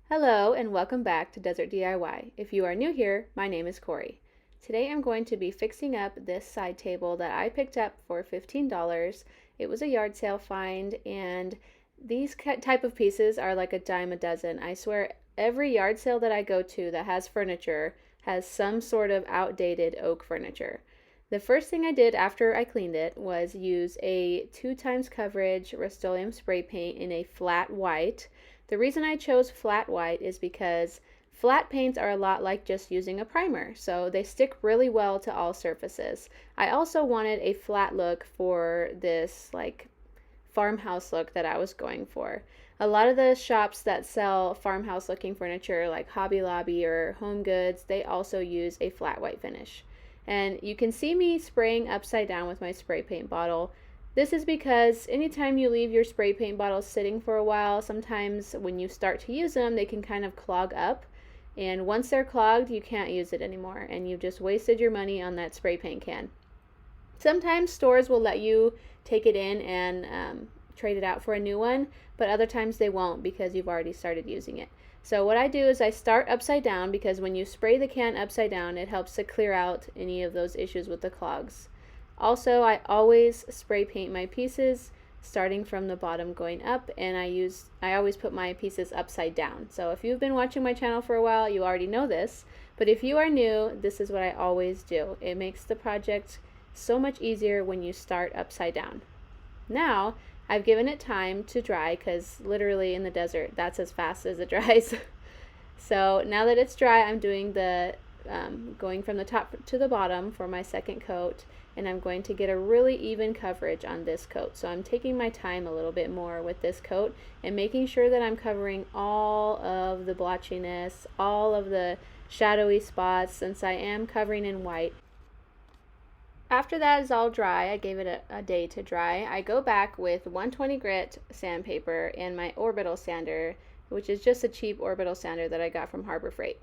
Hello and welcome back to Desert DIY. If you are new here, my name is Corey. Today I'm going to be fixing up this side table that I picked up for $15. It was a yard sale find, and these type of pieces are like a dime a dozen. I swear every yard sale that I go to that has furniture has some sort of outdated oak furniture. The first thing I did after I cleaned it was use a 2 times coverage Rust-Oleum spray paint in a flat white. The reason I chose flat white is because flat paints are a lot like just using a primer, so they stick really well to all surfaces. I also wanted a flat look for this like farmhouse look that I was going for. A lot of the shops that sell farmhouse looking furniture like Hobby Lobby or Home Goods, they also use a flat white finish. And you can see me spraying upside down with my spray paint bottle. This is because anytime you leave your spray paint bottles sitting for a while, sometimes when you start to use them, they can kind of clog up. And once they're clogged, you can't use it anymore, and you've just wasted your money on that spray paint can. Sometimes stores will let you take it in and trade it out for a new one, but other times they won't because you've already started using it. So what I do is I start upside down, because when you spray the can upside down, it helps to clear out any of those issues with the clogs. Also, I always spray paint my pieces starting from the bottom going up, and I always put my pieces upside down. So if you've been watching my channel for a while, you already know this, but if you are new, this is what I always do. It makes the project so much easier when you start upside down. Now, I've given it time to dry, because literally in the desert, that's as fast as it dries. So now that it's dry, I'm doing the going from the top to the bottom for my second coat, and I'm going to get a really even coverage on this coat. So I'm taking my time a little bit more with this coat and making sure that I'm covering all of the blotchiness, all of the shadowy spots, since I am covering in white. After that is all dry, I gave it a day to dry. I go back with 120 grit sandpaper and my orbital sander, which is just a cheap orbital sander that I got from Harbor Freight.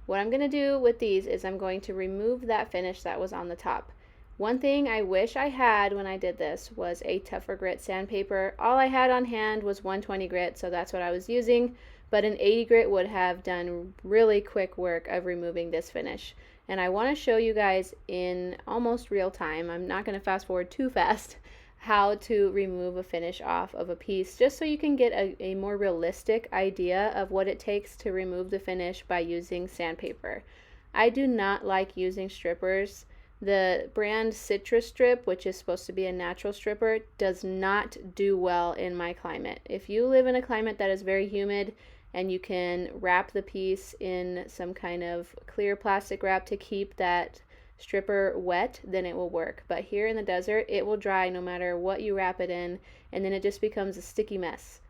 What I'm going to do with these is I'm going to remove that finish that was on the top. One thing I wish I had when I did this was a tougher grit sandpaper. All I had on hand was 120 grit, so that's what I was using, but an 80 grit would have done really quick work of removing this finish. And I want to show you guys in almost real time, I'm not going to fast forward too fast, how to remove a finish off of a piece, just so you can get a more realistic idea of what it takes to remove the finish by using sandpaper. I do not like using strippers. The brand Citrus Strip, which is supposed to be a natural stripper, does not do well in my climate. If you live in a climate that is very humid and you can wrap the piece in some kind of clear plastic wrap to keep that stripper wet, then it will work. But here in the desert, it will dry no matter what you wrap it in, and then it just becomes a sticky mess.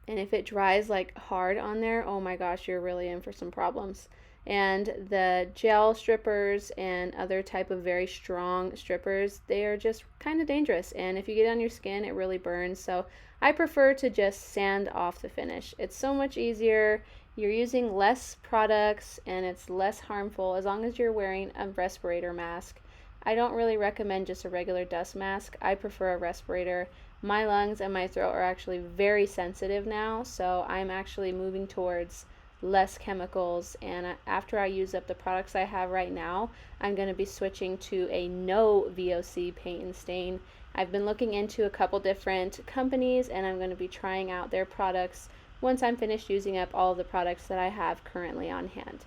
And if it dries like hard on there, oh my gosh, you're really in for some problems. And the gel strippers and other type of very strong strippers, they are just kind of dangerous, and if you get on your skin, it really burns. So I prefer to just sand off the finish. It's so much easier. You're using less products and it's less harmful as long as you're wearing a respirator mask. I don't really recommend just a regular dust mask. I prefer a respirator. My lungs and my throat are actually very sensitive now, so I'm actually moving towards less chemicals, and after I use up the products I have right now, I'm going to be switching to a no VOC paint and stain. I've been looking into a couple different companies, and I'm going to be trying out their products once I'm finished using up all of the products that I have currently on hand.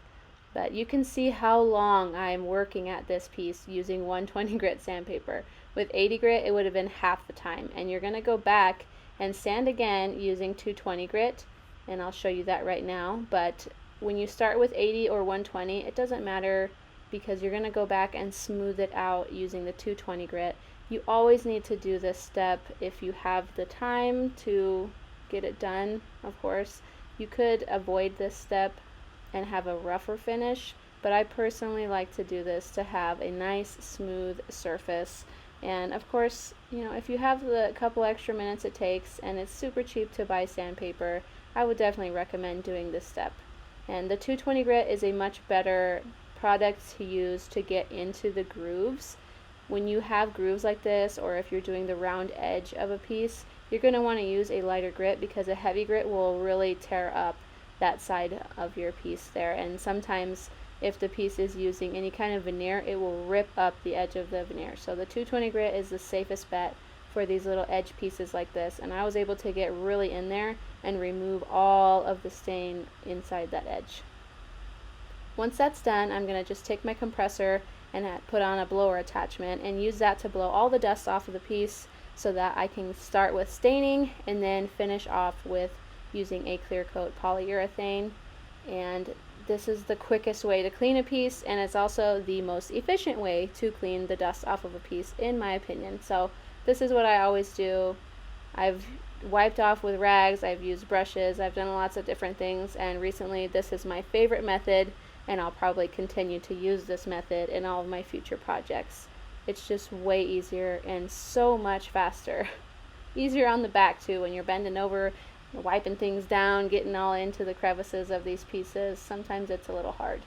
But you can see how long I'm working at this piece using 120 grit sandpaper. With 80 grit, it would have been half the time, and you're going to go back and sand again using 220 grit, and I'll show you that right now. But when you start with 80 or 120, it doesn't matter, because you're going to go back and smooth it out using the 220 grit. You always need to do this step if you have the time to get it done. Of course, you could avoid this step and have a rougher finish, but I personally like to do this to have a nice smooth surface. And of course, you know, if you have the couple extra minutes it takes and it's super cheap to buy sandpaper, I would definitely recommend doing this step. And the 220 grit is a much better product to use to get into the grooves. When you have grooves like this, or if you're doing the round edge of a piece, you're going to want to use a lighter grit, because a heavy grit will really tear up that side of your piece there. And sometimes if the piece is using any kind of veneer, it will rip up the edge of the veneer. So the 220 grit is the safest bet for these little edge pieces like this, and I was able to get really in there and remove all of the stain inside that edge. Once that's done, I'm going to just take my compressor and put on a blower attachment and use that to blow all the dust off of the piece so that I can start with staining and then finish off with using a clear coat polyurethane. And this is the quickest way to clean a piece, and it's also the most efficient way to clean the dust off of a piece, in my opinion. So this is what I always do. I've wiped off with rags, I've used brushes, I've done lots of different things, and recently this is my favorite method, and I'll probably continue to use this method in all of my future projects. It's just way easier and so much faster. Easier on the back too, when you're bending over, wiping things down, getting all into the crevices of these pieces. Sometimes it's a little hard.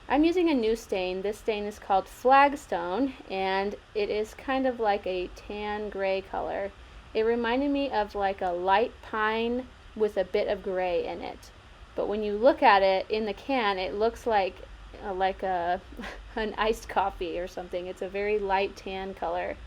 I'm using a new stain. This stain is called Flagstone, and it is kind of like a tan gray color. It reminded me of like a light pine with a bit of gray in it. But when you look at it in the can, it looks like an iced coffee or something. It's a very light tan color,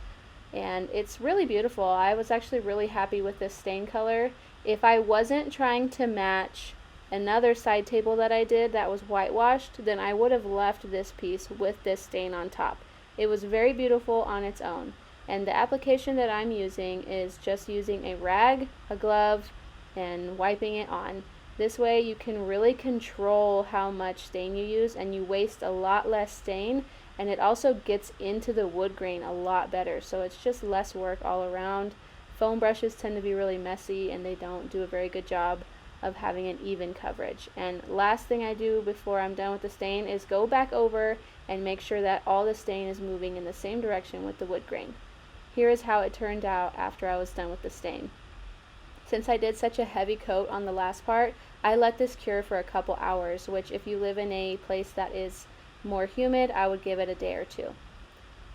and it's really beautiful. I was actually really happy with this stain color. If I wasn't trying to match another side table that I did that was whitewashed, then I would have left this piece with this stain on top. It was very beautiful on its own, and the application that I'm using is just using a rag, a glove, and wiping it on. This way you can really control how much stain you use, and you waste a lot less stain, and it also gets into the wood grain a lot better, so it's just less work all around. Foam brushes tend to be really messy, and they don't do a very good job of having an even coverage. And last thing I do before I'm done with the stain is go back over and make sure that all the stain is moving in the same direction with the wood grain. Here is how it turned out after I was done with the stain. Since I did such a heavy coat on the last part, I let this cure for a couple hours, which if you live in a place that is more humid, I would give it a day or two.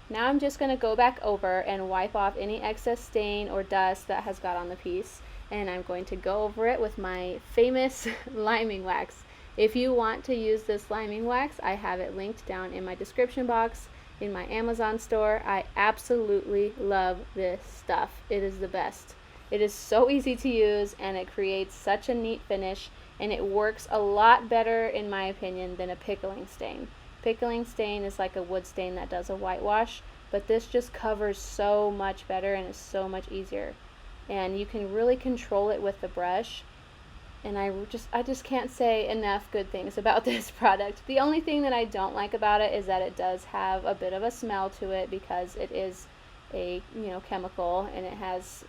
Now I'm just going to go back over and wipe off any excess stain or dust that has got on the piece, and I'm going to go over it with my famous liming wax. If you want to use this liming wax, I have it linked down in my description box in my Amazon store. I absolutely love this stuff. It is the best. It is so easy to use, and it creates such a neat finish, and it works a lot better, in my opinion, than a pickling stain. Pickling stain is like a wood stain that does a whitewash, but this just covers so much better and is so much easier. And you can really control it with the brush, and I just can't say enough good things about this product. The only thing that I don't like about it is that it does have a bit of a smell to it, because it is a chemical, and it has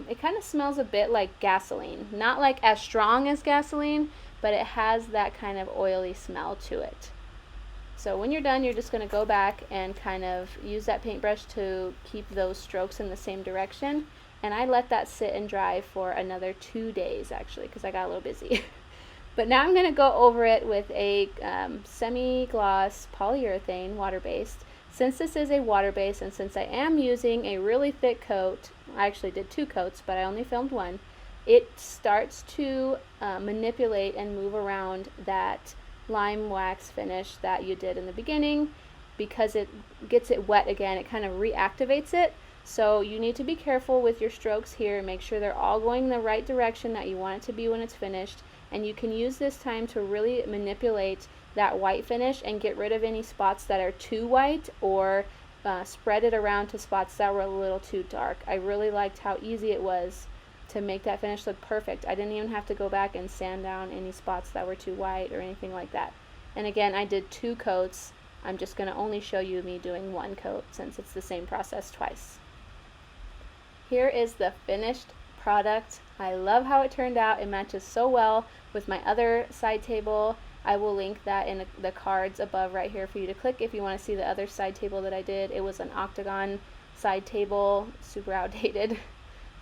it kind of smells a bit like gasoline. Not like as strong as gasoline, but it has that kind of oily smell to it. So when you're done, you're just going to go back and kind of use that paintbrush to keep those strokes in the same direction. And I let that sit and dry for another 2 days, actually, because I got a little busy. But now I'm going to go over it with a semi-gloss polyurethane, water-based. Since this is a water-based, and since I am using a really thick coat, I actually did 2 coats, but I only filmed one, it starts to manipulate and move around that lime wax finish that you did in the beginning. Because it gets it wet again, it kind of reactivates it. So you need to be careful with your strokes here and make sure they're all going in the right direction that you want it to be when it's finished. And you can use this time to really manipulate that white finish and get rid of any spots that are too white, or spread it around to spots that were a little too dark. I really liked how easy it was to make that finish look perfect. I didn't even have to go back and sand down any spots that were too white or anything like that. And again, I did 2 coats. I'm just going to only show you me doing 1 coat since it's the same process twice. Here is the finished product. I love how it turned out. It matches so well with my other side table. I will link that in the cards above right here for you to click if you want to see the other side table that I did. It was an octagon side table, super outdated.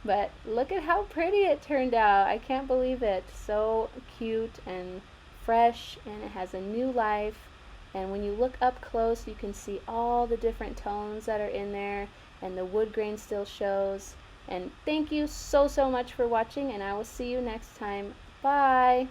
But look at how pretty it turned out. I can't believe it. So cute and fresh, and it has a new life. And when you look up close, you can see all the different tones that are in there, and the wood grain still shows. And thank you so much for watching, and I will see you next time. Bye!